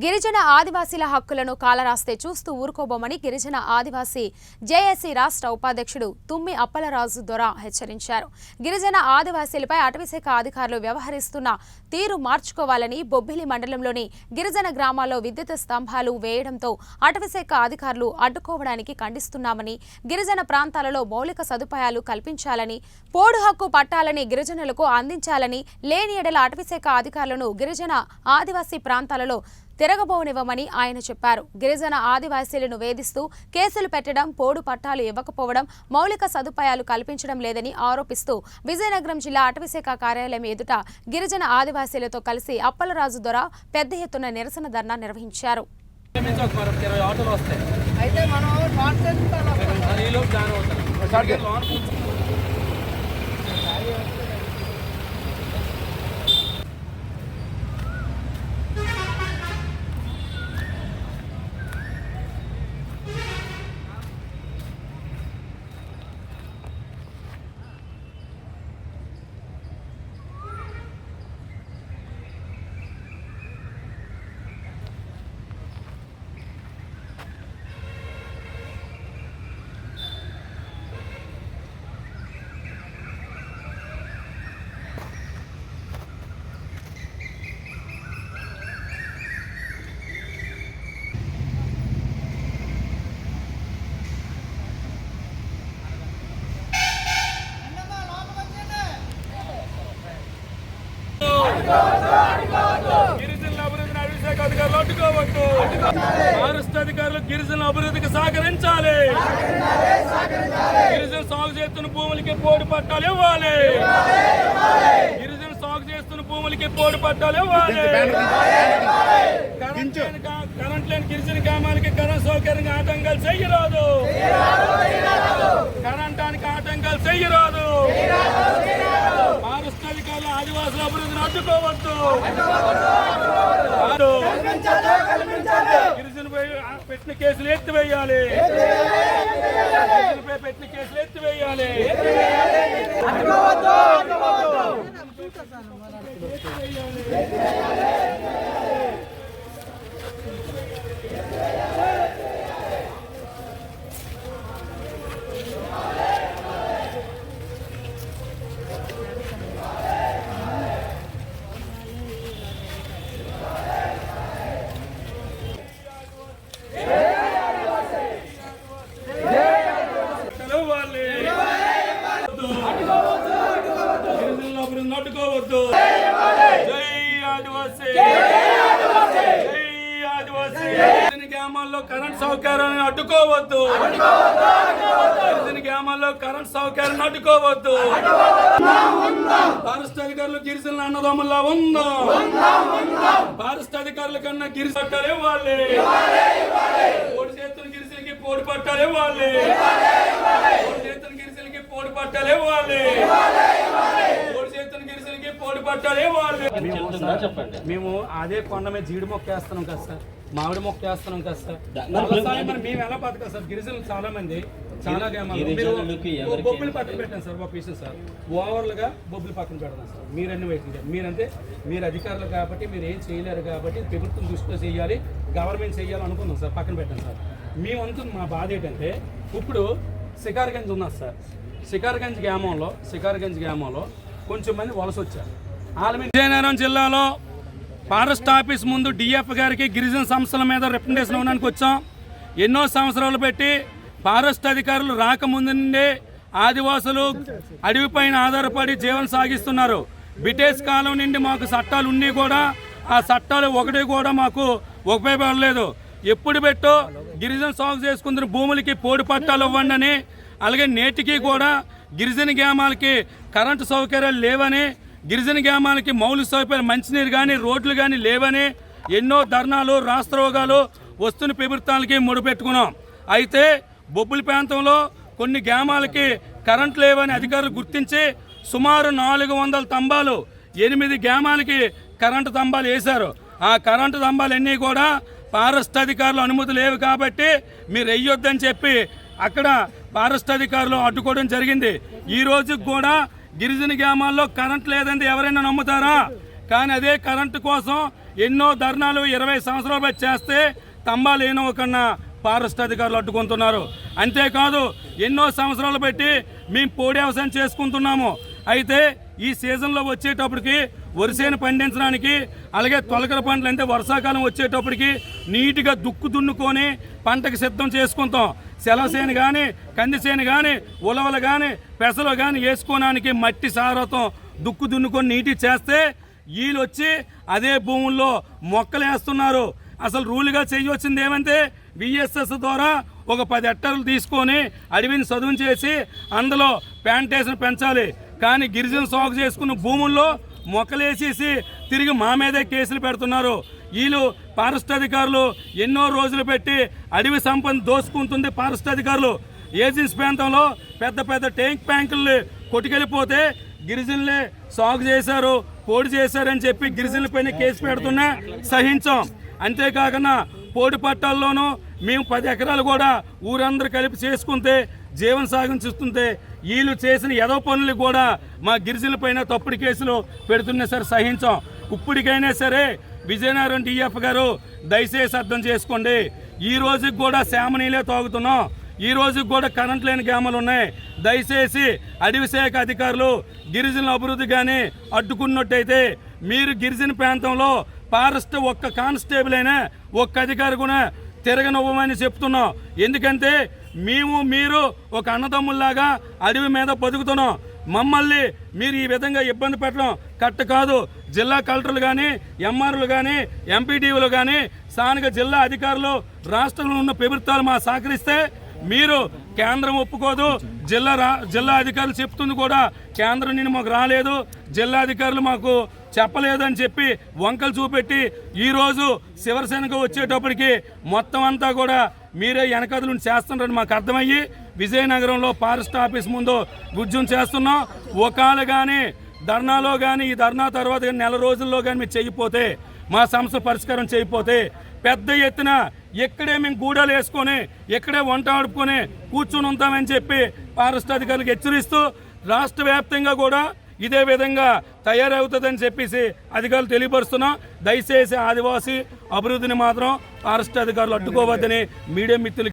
గిరిజన ఆదివాసీల హక్కులను కాలరాస్తే చూస్తూ ఊరుకోబోమని గిరిజన ఆదివాసీ జేఏసీ రాష్ట్ర ఉపాధ్యక్షుడు తుమ్మి అప్పలరాజు దొర హెచ్చరించారు. గిరిజన ఆదివాసీలపై అటవీశాఖ అధికారులు వ్యవహరిస్తున్న తీరు మార్చుకోవాలని బొబ్బిలి మండలంలోని గిరిజన గ్రామాల్లో విద్యుత్ స్తంభాలు వేయడంతో అటవీశాఖ అధికారులు అడ్డుకోవడానికి ఖండిస్తున్నామని, గిరిజన ప్రాంతాలలో మౌలిక సదుపాయాలు కల్పించాలని, పోడు హక్కు పట్టాలని గిరిజనులకు అందించాలని, లేని ఎడల అటవీశాఖ అధికారులను గిరిజన ఆదివాసీ ప్రాంతాలలో తిరగబోనివ్వమని ఆయన చెప్పారు. గిరిజన ఆదివాసీలను వేధిస్తూ కేసులు పెట్టడం, పోడు పట్టాలు ఇవ్వకపోవడం, మౌలిక సదుపాయాలు కల్పించడం లేదని ఆరోపిస్తూ విజయనగరం జిల్లా అటవీశాఖ కార్యాలయం ఎదుట గిరిజన ఆదివాసీలతో కలిసి అప్పలరాజు దొర పెద్ద ఎత్తున నిరసన ధర్నా నిర్వహించారు. గిరిజనుల అభివృద్ధిని అటవీశాఖ అధికారులు అడ్డుకోవద్దు. ఫారెస్ట్ అధికారులు గిరిజనుల అభివృద్ధికి సహకరించాలి. గిరిజన సాగు చేస్తున్న భూములకి పోడు పట్టాలు ఇవ్వాలి. గిరిజన సాగు చేస్తున్న భూములకి పోడు పట్టాలు ఇవ్వాలి. కరెంట్ లేని గిరిజన గ్రామాలకి కరెంట్ సౌకర్యంగా ఆటంకాలు చెయ్యరాదు. కరెంటానికి ఆటంకాలు చెయ్యరాదు. ఫారెస్ట్ అధికారులు ఆదివాసుల అభివృద్ధిని అడ్డుకోవద్దు. గిరిజనపై పెట్టిన కేసులు ఎత్తివేయాలి. గిరిజనపై పెట్టిన కేసులు ఎత్తివేయాలి. అడ్డుకోవద్దు. జై ఆదివాసీ, జై ఆదివాసీ. గిరిజన గ్రామాల్లో కరెంట్ సౌకర్యాన్ని అడ్డుకోవద్దు. గిరిజన గ్రామాల్లో కరెంట్ సౌకర్యాన్ని అడ్డుకోవద్దు. ఫారెస్ట్ అధికారులు గిరిజనుల అన్నదమ్ముల్లా ఉందాం. ఫారెస్ట్ అధికారుల కన్నా గిరిజన పట్టాలు ఇవ్వాలి. పోడు చేతున్న గిరిజనకి పోడు పట్టాలు ఇవ్వాలి. పోడు చేతున్న గిరిజనకి పోడు పట్టాలు ఇవ్వాలి. మేము అదే కొండ మీద జీడి మొక్క వేస్తున్నాం కదా సార్, మామిడి మొక్క వేస్తున్నాం కదా సార్. మరి మేము ఎలా బతకాలి సార్? గిరిజనులు చాలా మంది చాలా బొబ్బులు పక్కన పెట్టాను సార్. ఒక విషయం సార్, ఓవర్లుగా బొబ్బులు పక్కన పెడతాం సార్. మీరన్నీ వైపు మీరంటే మీరు అధికారులు కాబట్టి మీరు ఏం చేయలేరు కాబట్టి ప్రభుత్వం దృష్టిలో చేయాలి, గవర్నమెంట్ చేయాలి అనుకున్నాం సార్. పక్కన పెట్టాను సార్. మేమంతా మా బాధ ఏంటంటే ఇప్పుడు షికార్గంజ్ ఉన్నారు సార్. షికార్గంజ్ గ్రామంలో కొంచెం మంది వలస వచ్చారు. విజయనగరం జిల్లాలో ఫారెస్ట్ ఆఫీస్ ముందు డిఎఫ్ గారికి గిరిజన సంస్థల మీద రిప్రజెంటేషన్ ఇవ్వడానికి వచ్చాం. ఎన్నో సంవత్సరాలు పెట్టి ఫారెస్ట్ అధికారులు రాకముందు నుండే ఆదివాసులు అడవిపైన ఆధారపడి జీవనం సాగిస్తున్నారు. బ్రిటిష్ కాలం నుండి మాకు చట్టాలు ఉండి కూడా ఆ చట్టాలు ఒకటి కూడా మాకు ఉపయోగపడలేదు. ఎప్పుడు పెట్టో గిరిజన సాగు చేసుకుంటున్న భూములకి పోడు పట్టాలు ఇవ్వండి అని, అలాగే నేటికి కూడా గిరిజన గ్రామాలకి కరెంటు సౌకర్యాలు లేవని, గిరిజన గ్రామాలకి మౌలిక సౌకర్యాలు మంచినీరు కానీ రోడ్లు కానీ లేవని ఎన్నో ధర్నాలు రాష్ట్రోగాలు వస్తున్న ప్రభుత్వాలకి ముడిపెట్టుకున్నాం. అయితే బొబ్బులి ప్రాంతంలో కొన్ని గ్రామాలకి కరెంట్ లేవని అధికారులు గుర్తించి సుమారు 400 స్తంభాలు 8 గ్రామాలకి కరెంటు స్తంభాలు వేశారు. ఆ కరెంటు స్తంభాలన్నీ కూడా ఫారెస్ట్ అధికారులు అనుమతి లేవు కాబట్టి మీరు వెయ్యొద్దని చెప్పి అక్కడ ఫారెస్ట్ అధికారులు అడ్డుకోవడం జరిగింది. ఈ రోజు కూడా గిరిజన గ్రామాల్లో కరెంట్ లేదంటే ఎవరైనా నమ్ముతారా? కానీ అదే కరెంటు కోసం ఎన్నో ధర్నాలు 20 సంవత్సరాలు బట్టి చేస్తే తంబాలు ఏనో కన్నా ఫారెస్ట్ అధికారులు అడ్డుకుంటున్నారు. అంతేకాదు ఎన్నో సంవత్సరాలు పెట్టి మేము పోడి వ్యవసాయం చేసుకుంటున్నాము. అయితే ఈ సీజన్లో వచ్చేటప్పటికి వరిసేను పండించడానికి, అలాగే తొలకర పంటలు అంటే వర్షాకాలం వచ్చేటప్పటికి నీట్గా దుక్కు దున్నుకొని పంటకు సిద్ధం చేసుకుంటాం. సెలవుసేను కానీ, కందిసేను కానీ, ఉలవలు కానీ, పెసలు కానీ వేసుకోవడానికి మట్టి సారతో దుక్కు దున్నుకొని నీటి చేస్తే వీళ్ళు వచ్చి అదే భూముల్లో మొక్కలు వేస్తున్నారు. అసలు రూల్గా చేయవచ్చింది ఏమంటే విఎస్ఎస్ ద్వారా ఒక 10 హెక్టార్లు తీసుకొని అడవిని చదువు చేసి అందులో ప్లాంటేషన్ పెంచాలి. కానీ గిరిజన సాగు చేసుకున్న భూముల్లో మొక్కలు వేసేసి తిరిగి మా మీదే కేసులు పెడుతున్నారు. వీళ్ళు ఫారెస్ట్ అధికారులు ఎన్నో రోజులు పెట్టి అడవి సంపద దోసుకుంటుంది. ఫారెస్ట్ అధికారులు ఏజెన్సీ ప్రాంతంలో పెద్ద పెద్ద ట్యాంక్ బ్యాంకులు కొట్టుకెళ్ళిపోతే గిరిజనులే సాగు చేశారు, పోడు చేశారని చెప్పి గిరిజనులపైన కేసు పెడుతున్నా సహించాం. అంతేకాకుండా పోడు పట్టాల్లోనూ మేము 10 ఎకరాలు కూడా ఊరందరూ కలిపి చేసుకుంటే జీవన సాగించుతుంటే వీళ్ళు చేసిన ఏదో పనులు కూడా మా గిరిజనులపైన తప్పుడు కేసులు పెడుతున్నా సరే సహించాం. ఇప్పటికైనా సరే విజయనగరం డిఎఫ్ గారు దయచేసి అర్థం చేసుకోండి. ఈ రోజుకి కూడా శామనీలే తాగుతున్నాం. ఈ రోజుకి కూడా కరెంట్ లేని గ్రామాలు ఉన్నాయి. దయచేసి అడవి శాఖ అధికారులు గిరిజనుల అభివృద్ధి కానీ అడ్డుకున్నట్టయితే మీరు గిరిజన ప్రాంతంలో ఫారెస్ట్ ఒక్క కానిస్టేబుల్ అయినా ఒక్క అధికారి కూడా తిరగనివ్వమని చెప్తున్నాం. ఎందుకంటే మీరు ఒక అన్నదమ్ముల్లాగా అడవి మీద బతుకుతున్నాం. మమ్మల్ని మీరు ఈ విధంగా ఇబ్బంది పెట్టడం కరెక్ట్ కాదు. జిల్లా కలెక్టర్లు కానీ, ఎంఆర్లు కానీ, ఎంపీడీలు కానీ, స్థానిక జిల్లా అధికారులు, రాష్ట్రంలో ఉన్న ప్రభుత్వాలు మా సహకరిస్తే మీరు కేంద్రం ఒప్పుకోదు. జిల్లా అధికారులు చెప్తుంది కూడా కేంద్రం నుండి మాకు రాలేదు, జిల్లా అధికారులు మాకు చెప్పలేదు అని చెప్పి వంకలు చూపెట్టి ఈరోజు శివసేనకు వచ్చేటప్పటికి మొత్తం అంతా కూడా మీరే వెనకదులు చేస్తున్నారని మాకు అర్థమయ్యి విజయనగరంలో ఫారెస్ట్ ఆఫీస్ ముందు గుజ్జం చేస్తున్నాం. ఒకవేళ కానీ ధర్నాలో కానీ ఈ ధర్నా తర్వాత కానీ నెల రోజుల్లో కానీ మీరు చేయకపోతే, మా సమస్య పరిష్కారం చేయకపోతే పెద్ద ఎత్తున ఎక్కడే మేము గూడాలు వేసుకొని ఎక్కడే వంట ఆడుకొని కూర్చొని ఉంటామని చెప్పి ఫారెస్ట్ అధికారులకు హెచ్చరిస్తూ రాష్ట్ర వ్యాప్తంగా కూడా ఇదే విధంగా తయారవుతుందని చెప్పేసి అధికారులు తెలియపరుస్తున్నాం. దయచేసి ఆదివాసీ అభివృద్ధిని మాత్రం ఫారెస్ట్ అధికారులు అడ్డుకోవద్దని మీడియా మిత్రులు